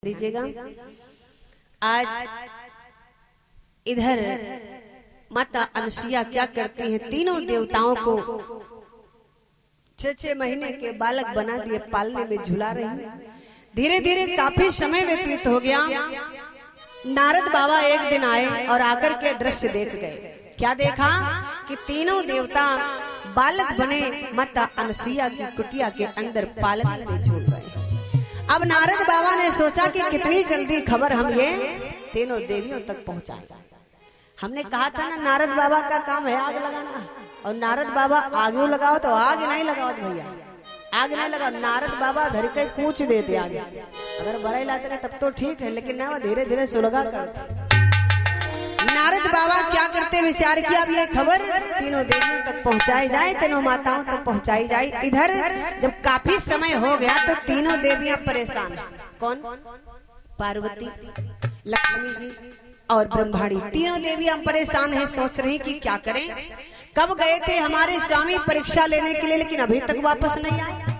दीजिएगा। आज इधर माता अनुसुईया क्या करती हैं, तीनों देवताओं को 6-6 महीने के बालक बना दिए, पालने में झुला रही। धीरे धीरे काफी समय व्यतीत हो गया। नारद बाबा एक दिन आए और आकर के दृश्य देख गए। क्या देखा कि तीनों देवता बालक बने माता अनुसुईया की कुटिया के अंदर पालने में झूल रहे हैं। अब नारद बाबा ने सोचा कि कितनी जल्दी खबर हम ये तीनों देवियों तक पहुंचाए। हमने कहा था ना, नारद बाबा का काम है आग लगाना, और नारद बाबा आगे लगाओ तो आग नहीं लगाओ भैया, आग नहीं लगाओ। नारद बाबा धर के कूच देते आगे, अगर बड़ाई लाते तब तो ठीक है, लेकिन ना वो धीरे धीरे सुलगा करते। नारद बाबा क्या करते, विचार किया अब ये खबर तीनों देवियों तक पहुंचाई जाए, तीनों माताओं तक पहुंचाई जाए। इधर जब काफी समय हो गया तो तीनों देवियां परेशान। कौन? पार्वती, लक्ष्मी जी और ब्रह्माणी, तीनों देवियां परेशान हैं। सोच रही कि क्या करें। कब गए थे हमारे स्वामी परीक्षा लेने के लिए, लेकिन अभी तक वापस नहीं आए।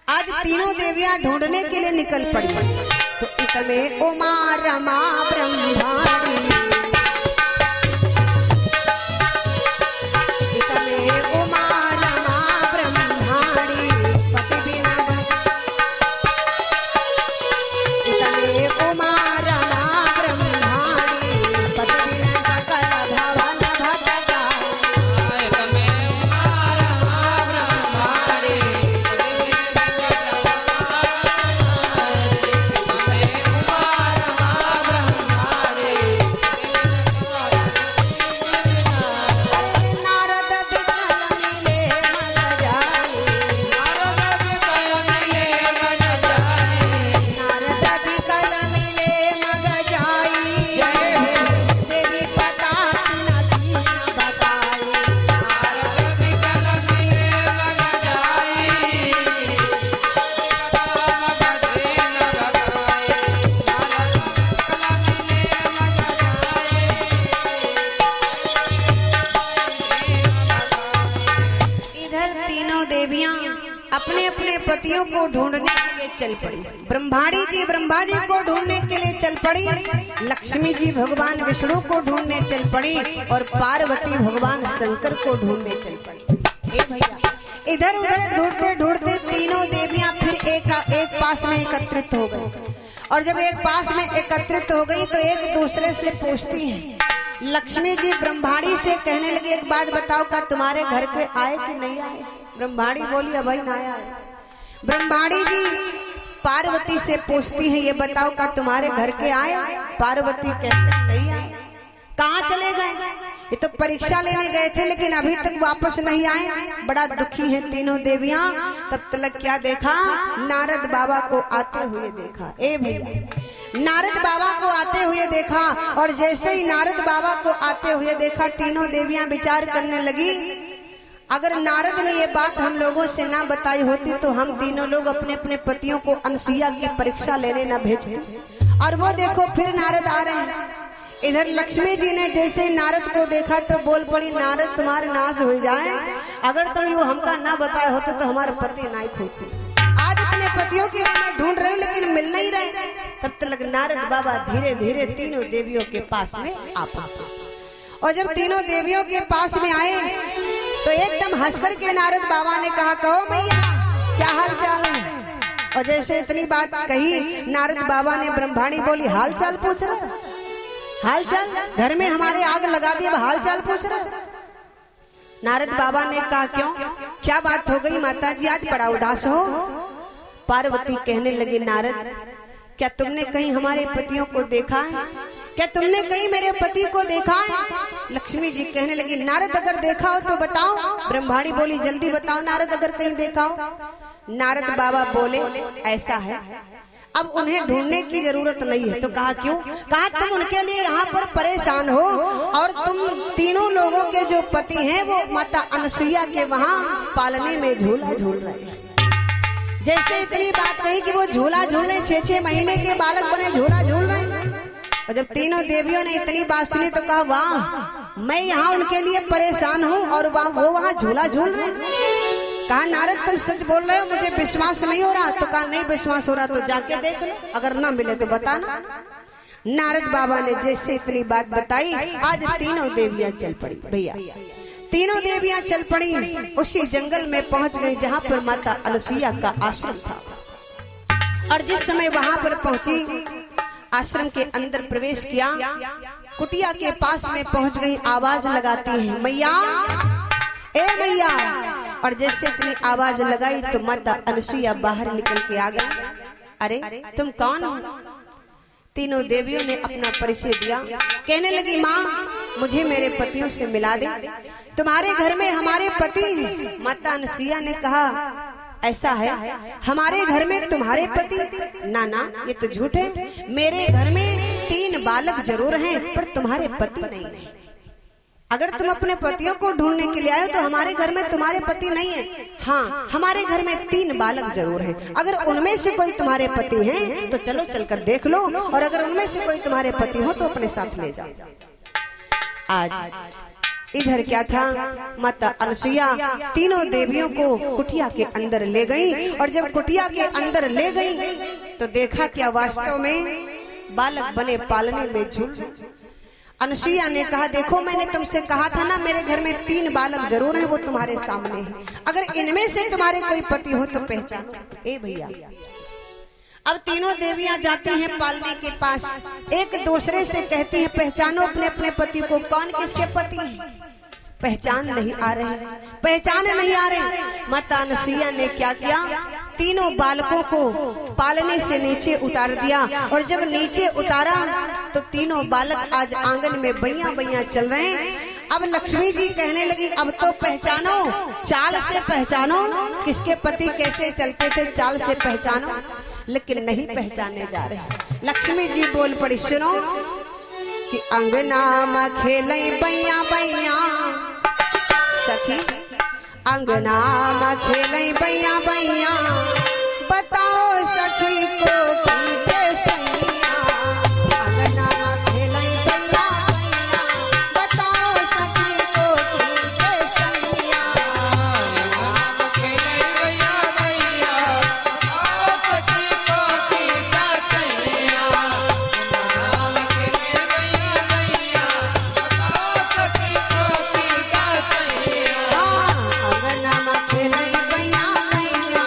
आज तीनों देवियां ढूंढने के लिए निकल पड़ी। तो इतने उमा रमा ब्रह्माणी, अपने अपने पतियों को ढूंढने के लिए चल पड़ी। ब्रह्माणी जी ब्रह्मा जी को ढूंढने के लिए चल पड़ी, लक्ष्मी जी भगवान विष्णु को ढूंढने चल पड़ी, और पार्वती भगवान शंकर को ढूंढने चल पड़ी। ए भैया, इधर उधर ढूंढते ढूंढते तीनों देवियां फिर एक पास में एकत्रित हो गई। और जब एक पास में एकत्रित हो गई तो एक दूसरे से पूछती हैं। लक्ष्मी जी ब्रह्माणी से कहने लगी, एक बात बताओ, का तुम्हारे घर के आए कि नहीं आए? ब्रह्माणी बोली, अभी ना आया। ब्रह्माणी जी पार्वती से पूछती है, ये बताओ का तुम्हारे घर के आए? पार्वती कहते नहीं आए। कहाँ चले गए? ये तो परीक्षा लेने गए थे, लेकिन अभी तक वापस नहीं आए। बड़ा दुखी है तीनों देवियां। तब तक क्या देखा, नारद बाबा को आते हुए देखा। ए भैया, नारद बाबा को आते हुए देखा, और जैसे ही नारद बाबा को आते हुए देखा, तीनों देवियां विचार करने लगी, अगर नारद ने ये बात हम लोगों से ना बताई होती तो हम तीनों लोग अपने अपने पतियों को अनुसुईया की परीक्षा लेने ना भेजते। और वो देखो फिर नारद आ रहे हैं। इधर लक्ष्मी जी ने जैसे नारद को देखा तो बोल पड़ी, नारद तुम्हारे नाश हो जाए, अगर तुम यो हमका ना बताए होते तो हमारे पति ना खोते। आज अपने पतियों के लिए ढूंढ रहे लेकिन मिल नहीं रहे। तब तक नारद बाबा धीरे धीरे तीनों देवियों के पास में आ पहुंचे। और जब तीनों देवियों के पास में आए तो एकदम हंसकर के नारद बाबा ने कहा, कहो मैया क्या हाल चाल है? और जैसे इतनी बात कही, नारद बाबा ने ब्रह्माणी बोली, हाल चाल पूछ रहा? हाल चाल? घर में हमारे आग लगा दी, हाल चाल पूछ रहा? नारद बाबा ने कहा, क्यों, क्या बात हो गई माता जी, आज बड़ा उदास हो? पार्वती कहने लगी, नारद क्या तुमने कहीं हमारे पतियों को देखा है? क्या तुमने कहीं मेरे पति को देखा है? लक्ष्मी जी कहने लगी, नारद अगर देखा हो तो बताओ। ब्रह्माणी बोली, जल्दी बताओ नारद अगर कहीं देखा हो। नारद बाबा बोले, ऐसा है, अब उन्हें ढूंढने की जरूरत नहीं है। तो कहा क्यों? कहा तुम उनके लिए यहाँ पर परेशान हो, और तुम तीनों लोगों के जो पति हैं वो माता अनुसुईया के वहाँ पालने में झूला झूल रहे हैं। जैसे इतनी बात कही कि वो झूला झूलने 6-6 महीने के बालक बने झूला झूल रहे हैं। और जब तीनों देवियों ने इतनी बात सुनी तो कहा, वाह, मैं यहाँ उनके लिए परेशान हूँ और वो वहाँ झूला झूल रहे हैं। कहा नारद तुम सच बोल रहे हो, मुझे विश्वास नहीं हो रहा। तो कहा नहीं विश्वास हो रहा तो जाके देख लो, अगर ना मिले तो बताना। नारद बाबा ने जैसे इतनी बात बताई, आज तीनों देवियां चल पड़ी। भैया तीनों देवियां चल पड़ी, उसी जंगल में पहुंच गई जहां पर माता अनसुईया का आश्रम था। और जिस समय वहां पर पहुंची, आश्रम के अंदर प्रवेश किया, कुटिया के पास में पहुंच गई, आवाज लगाती है मैया, ए मैया। और जैसे इतनी आवाज लगाई तो माता अनसुईया बाहर निकल के आ गई। अरे तुम कौन हो? तीनों देवियों ने अपना परिचय दिया। कहने लगी माँ मुझे मेरे पतियों से मिला दे, तुम्हारे घर में हमारे पति हैं। माता अनसुईया ने कहा ऐसा है, हमारे घर में तुम्हारे पति? ना ना ये तो झूठ है, मेरे घर में 3 बालक जरूर हैं पर तुम्हारे पति नहीं है। अगर तुम अपने पतियों को ढूंढने के लिए आए हो तो हमारे घर में तुम्हारे पति नहीं है। हाँ हमारे घर में 3 बालक जरूर हैं, अगर उनमें से कोई तुम्हारे पति हैं तो चलो चलकर देख लो, और अगर उनमें से कोई तुम्हारे पति हो तो अपने साथ ले जाओ। आज इधर क्या था, माता अनसुईया तीनों देवियों को कुटिया के अंदर ले गई। और जब कुटिया के अंदर ले गई तो देखा क्या वास्तव में बालक बने पालने में झूल। अनसुईया ने कहा देखो मैंने तुमसे कहा था ना मेरे घर में 3 बालक जरूर हैं, वो तुम्हारे सामने हैं, अगर इनमें से तुम्हारे कोई पति हो तो पहचानो। ए भैया अब तीनों देवियां जाती हैं पालने के पास, एक दूसरे से कहती हैं पहचानो अपने अपने पति को, कौन किसके पति है? पहचान नहीं आ रहे, पहचान नहीं आ रहे। माता अनसुईया ने क्या किया, तीनों बालकों को पालने से नीचे उतार दिया। और जब नीचे उतारा तो तीनों बालक आज आंगन में बैया बैया चल रहे हैं। अब लक्ष्मी जी कहने लगी अब तो पहचानो, चाल से पहचानो, किसके पति कैसे चलते थे चाल से पहचानो। लेकिन नहीं पहचाने जा रहे। लक्ष्मी जी बोल पड़ी सुनो कि अंगना में खेलई बैया बैया सखी, अंगना में खेलई बैया बैया, बताओ सखी को की सैया। अंगना में खेलई बैया बैया, बताओ सखी को की सैया। खेलई बैया बैया, बताओ सखी को की सैया। खेलई बैया बैया, बताओ सखी को की सैया। अंगना में खेलई बैया बैया,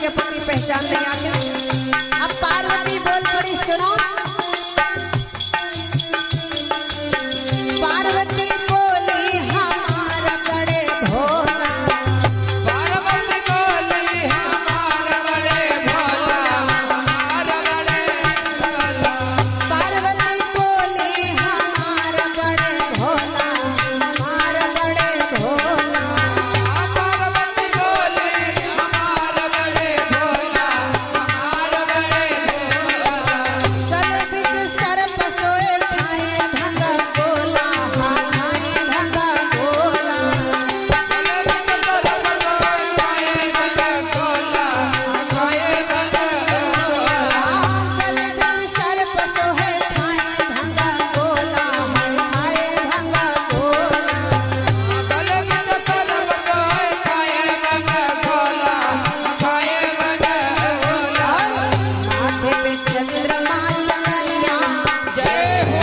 के पति पहचान नहीं आते। अब पार्वती बोल पड़ी, सुनो। पार्वती बोली हमारा बड़े भोला, पार्वती बोली हमारा बड़े भोला, हमारा बड़े भोला। पार्वती बोली हमारा बड़े भोला, हमारा बड़े भोला। पार्वती बोली हमारा बड़े भोला, हमारा बड़े भोला। गले बिच सर्प सोए खाए भंगा गोला, हाँ खाए भंगा गोला। गले बिच सर्प सोए खाए भंगा गोला, खाए भंगा गोला। गले बिच सर्प सोए खाए भंगा गोला, हाँ खाए भंगा गोला। गले बिच सर्प सोए खाए भंगा गोला, खाए भंगा गोला। माथे पे चंद्रमा चंदनिया, जय हो।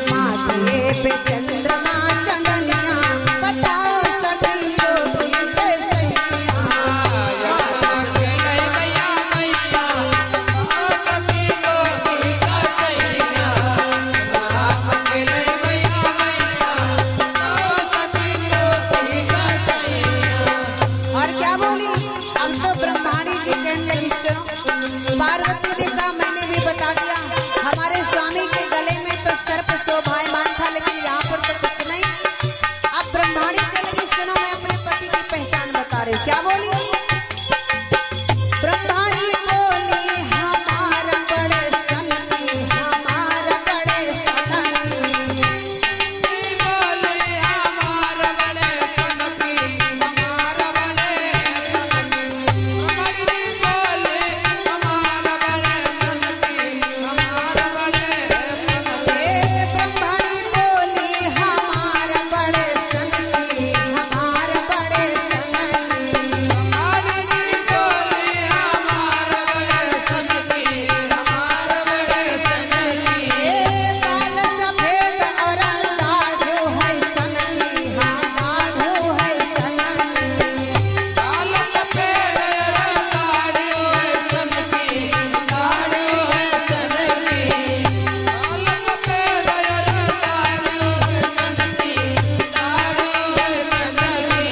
माथे पे चंद्रमा चंदनिया, बताओ सखी को की सैया। और क्या बोली? अब तो ब्रह्माणी जी कहने लगी, सुनो। पार्वती ने कहा मैंने भी बता दिया, हमारे स्वामी के गले में तो सर्प शोभायमान था, लेकिन यहाँ पर तो कुछ नहीं। अब ब्रह्माणी कहने लगी, सुनो मैं अपने पति की पहचान बता रही। क्या बोली? ब्रह्माणी बोली हमारा बड़े सनकी, हमारा बड़े सनकी। हे ब्रह्माणी बोली हमारा बड़े सनकी, हमारा बड़े सनकी। हे बाल सफेद और दाढ़ू है सनकी, हाँ दाढ़ू है सनकी।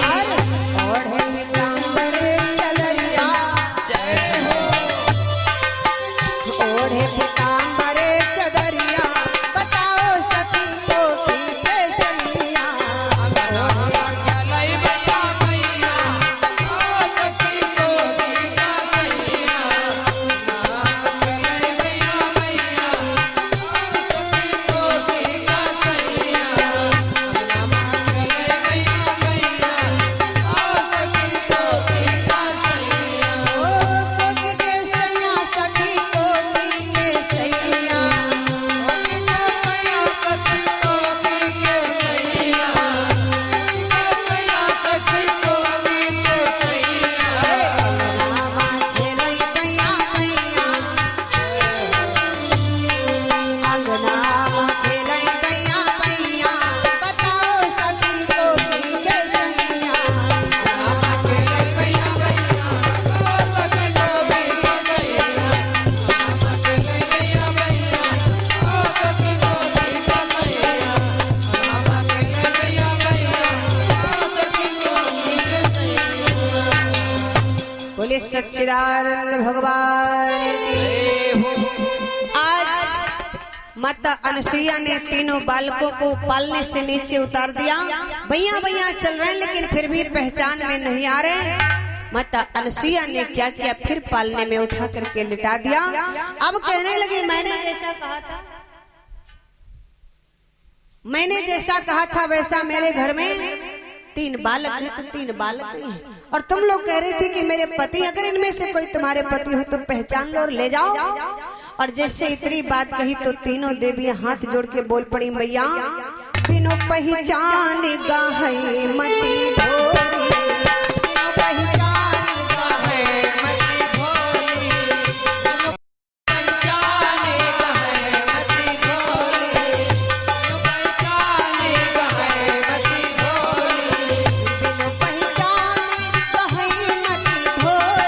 और ओढ़े पीताम्बर चदरिया, ओढ़े पीताम्बर चदरिया, बताओ सखी को की कैसरिया। ओ कोकी के सैया, सखी कोकी के सैया। अंगनामा खेलई कैया कैया, अंगनामा खेलई कैया कैया, बताओ सखी कोकी के सैया। बोले सच्चिदानंद भगवान की। आज माता अनसुईया ने तीनों बालकों को पालने से नीचे उतार दिया। भैया भैया चल रहे हैं, लेकिन फिर भी पहचान में नहीं आ रहे। माता अनसुईया ने क्या किया, फिर पालने में उठा करके लिटा दिया। अब कहने लगी, मैंने जैसा कहा था, मैंने जैसा कहा था वैसा मेरे घर में 3 बालक हैं, तो 3 बालक ही हैं। और तुम लोग कह रही थी कि मेरे पति, अगर इनमें से कोई तुम्हारे पति हो तो पहचान लो और ले जाओ। और जैसे इतनी बात कही तो तीनों देवियां हाथ जोड़ के बोल पड़ी, मैया बिनो पहचान गाहे मती भोरी, बिनो पहचान गाहे मती भोरी। बिनो पहचान गाहे मती भोरी।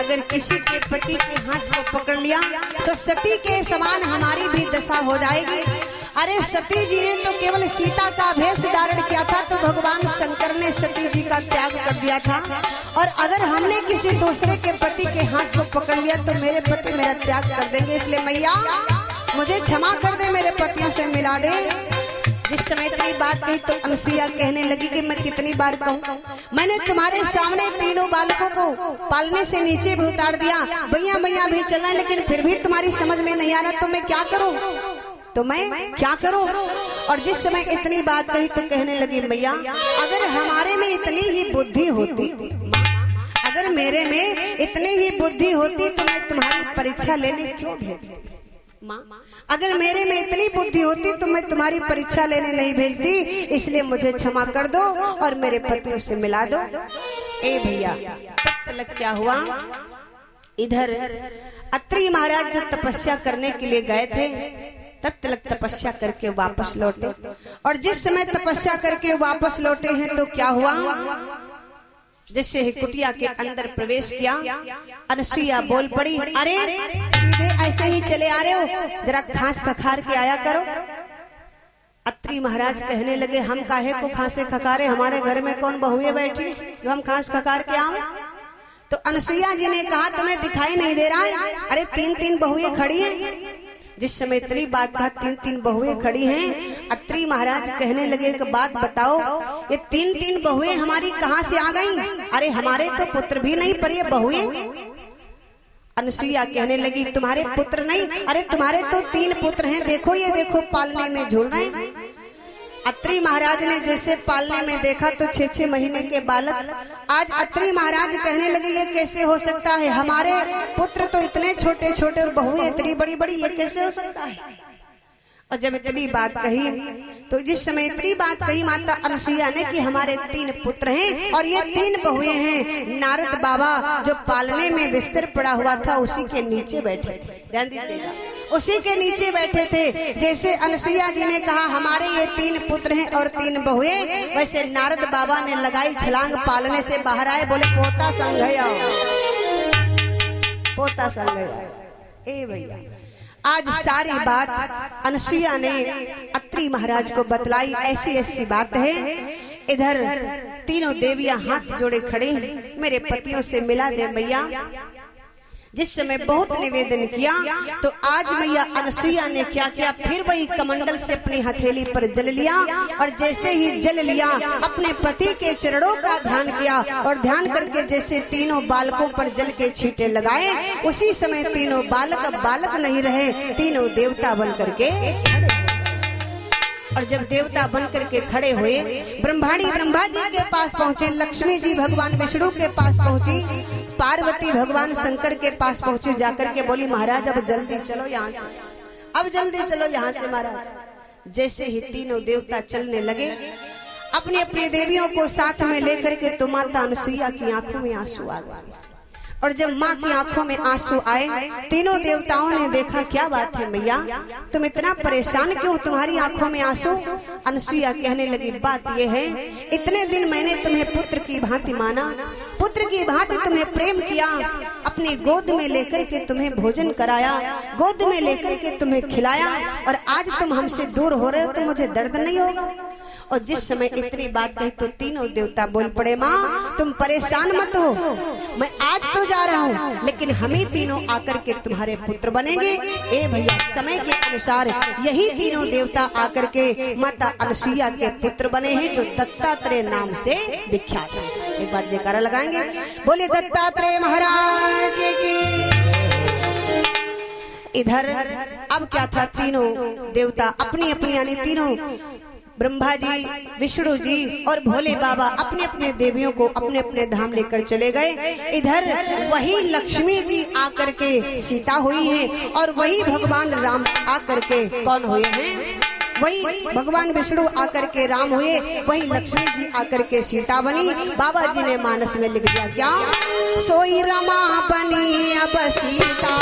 अगर किसी के पति के हाथ को पकड़ लिया तो सती के समान हमारी भी दशा हो जाएगी। अरे सती जी ने तो केवल सीता का भेष धारण किया था, तो भगवान शंकर ने सती जी का त्याग कर दिया था। और अगर हमने किसी दूसरे के पति के हाथ को पकड़ लिया तो मेरे पति मेरा त्याग कर देंगे। इसलिए मैया मुझे क्षमा कर दे, मेरे पतियों से मिला दे। जिस समय इतनी बात कही तो अनसुईया कहने लगी कि मैं कितनी बार कहूँ, मैंने तुम्हारे सामने तीनों बालकों को पालने से नीचे भी उतार दिया, भैया भैया भी चलना, लेकिन फिर भी तुम्हारी समझ में नहीं आ रहा, तो मैं क्या करूँ, तो मैं क्या करूं। और जिस समय इतनी बात कही तो कहने लगी मैया अगर हमारे में इतनी ही बुद्धि होती, अगर मेरे में इतनी ही बुद्धि होती तो मैं तुम्हारी परीक्षा लेने क्यों भेजती। माँ अगर मेरे में इतनी बुद्धि होती तो मैं तुम्हारी परीक्षा लेने नहीं भेजती, इसलिए मुझे क्षमा कर दो और मेरे पतियों से मिला दो। ए भैया तब तक क्या हुआ, इधर अत्रि महाराज जब तपस्या करने के लिए गए थे तब तक तपस्या करके वापस लौटे। और जिस समय तपस्या करके वापस लौटे हैं तो क्या हुआ, जैसे ही कुटिया के अंदर प्रवेश किया अनसुईया बोल पड़ी, अरे सीधे ऐसे ही चले आ रहे हो, जरा घास खखार के आया करो। अत्रि महाराज कहने लगे हम काहे को खांसे खखारे, हमारे घर में कौन बहुएं बैठी जो हम घास खखार के आऊं। तो अनसुईया जी ने कहा तुम्हें दिखाई नहीं दे रहा है, अरे तीन तीन बहुएं खड़ी हैं। जिस समय इतनी बात कहा तीन तीन बहुएं खड़ी हैं, अत्रि महाराज कहने लगे कि बात बताओ ये तीन तीन बहुएं हमारी कहां से आ गईं? अरे हमारे तो पुत्र भी नहीं पर ये बहुएं। अनसुईया कहने लगी तुम्हारे पुत्र नहीं, अरे तुम्हारे तो तीन पुत्र हैं, देखो ये देखो पालने में झूल रहे हैं। अत्रि महाराज ने जैसे पालने में देखा तो 6-6 महीने के बालक, आज अत्रि महाराज कहने लगे ये कैसे हो सकता है, हमारे पुत्र तो इतने छोटे छोटे और बहुएं इतनी बड़ी बड़ी, ये कैसे हो सकता है। और जब इतनी बात कही तो जिस समय इतनी बात कही माता अनसुईया ने कि हमारे तीन पुत्र हैं और ये तीन बहुएं हैं, नारद बाबा जो पालने में बिस्तर पड़ा हुआ था उसी के नीचे बैठे थे, ध्यान दीजिएगा, उसी के नीचे बैठे थे। जैसे अनसुईया जी ने कहा हमारे ये तीन पुत्र हैं और तीन बहुएं, वैसे नारद बाबा ने लगाई छलांग, पालने से बाहर आए, बोले पोता संग गया, पोता संग गया। ए भैया आज सारी बात अनसुईया ने अत्रि महाराज को बतलाई, ऐसी ऐसी बात है। इधर तीनों देवियां हाथ जोड़े खड़े हैं, मेरे पतियों से मिला दे मैया। जिस समय बहुत निवेदन किया तो आज मैया अनसुईया ने क्या किया, फिर वही कमंडल से अपनी हथेली पर जल लिया और जैसे ही जल लिया अपने पति के चरणों का ध्यान किया और ध्यान करके जैसे तीनों बालकों पर जल के छींटे लगाए, उसी समय तीनों बालक अब बालक नहीं रहे, तीनों देवता बन करके। और जब देवता बन करके खड़े हुए ब्रह्मा जी के पास पहुंचे, लक्ष्मी जी भगवान विष्णु के पास पहुंची, पार्वती भगवान शंकर के पास पहुंची, जाकर के बोली महाराज अब जल्दी चलो यहाँ से, अब जल्दी चलो यहाँ से महाराज। जैसे ही तीनों देवता चलने लगे अपनी अपनी देवियों को साथ में लेकर के तो माता अनसुईया की आंखों में आंसू आ गए। और जब माँ की आंखों में आंसू आए तीनों देवताओं ने देखा क्या बात है मैया तुम इतना परेशान क्यों, तुम्हारी आंखों में आंसू। अनसुईया कहने लगी बात यह है इतने दिन मैंने तुम्हें पुत्र की भांति माना, पुत्र की भांति तुम्हें प्रेम किया, अपनी गोद में लेकर के तुम्हें भोजन कराया, गोद में लेकर के तुम्हें खिलाया, और आज तुम हमसे दूर हो रहे हो तो मुझे दर्द नहीं होगा। और जिस समय इतनी बात कही तो तीनों देवता बोल पड़े माँ तुम परेशान मत हो, मैं आज तो जा रहा हूँ लेकिन हम ही तीनों आकर के तुम्हारे पुत्र बनेंगे। ए भैया समय के अनुसार यही तीनों देवता आकर के माता अनसुईया के पुत्र बने हैं जो दत्तात्रेय नाम से विख्यात है। एक बार जयकारा लगाएंगे, बोले दत्तात्रेय महाराज की। इधर अब क्या था, तीनों देवता अपनी अपनी यानी तीनों ब्रह्मा जी, विष्णु जी और भोले बाबा अपने अपने देवियों को अपने अपने धाम लेकर चले गए। इधर वही लक्ष्मी जी आकर के सीता हुई हैं और वही भगवान राम आकर के कौन हुए हैं, वही भगवान विष्णु आकर के राम हुए, वही लक्ष्मी जी आकर के सीता बनी। बाबा जी ने मानस में लिख दिया क्या, सोई रमा बनी अब सीता,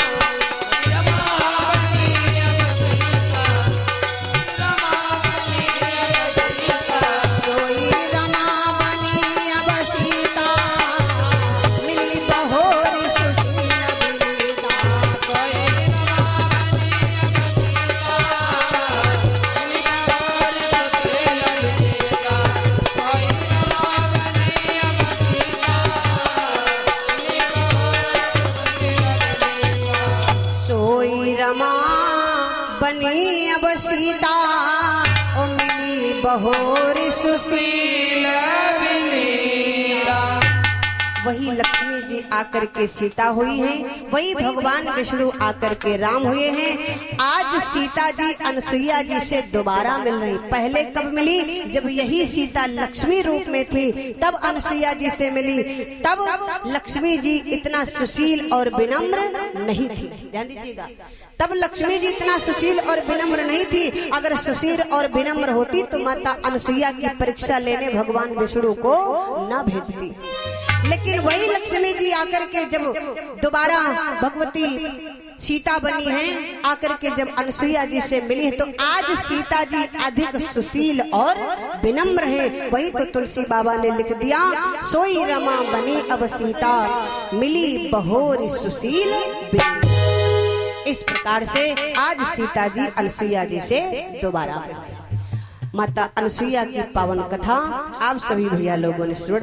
रमा बनी अब सीता ओ मिली बहोर सुशील मीरा वही लक्ष्मी जी आकर के सीता हुई हैं, वही भगवान विष्णु आकर के राम हुए हैं। आज सीता जी अनसुईया जी से दोबारा मिल रही। पहले कब मिली? जब यही सीता लक्ष्मी रूप में थी, तब अनसुईया जी से मिली। तब लक्ष्मी जी इतना सुशील और विनम्र नहीं थी, ध्यान दीजिएगा। तब लक्ष्मी जी इतना सुशील और विनम्र नहीं थी। अगर सुशील और विनम्र होती तो माता अनसुईया की परीक्षा लेने भगवान विष्णु को न भेजती। लेकिन वही लक्ष्मी जी आकर के जब दोबारा भगवती सीता बनी हैं, आकर के जब अनसुईया जी से मिली तो आज सीता जी अधिक सुशील और विनम्र हैं। वही तो तुलसी बाबा ने लिख दिया, सोई रमा बनी अब सीता मिली बहोर सुशील विनम्र। इस प्रकार से आज सीता जी अनसुईया जी से दोबारा मिली। माता अनसुईया की पावन कथा आप सभी भैया लोगों ने श्रवण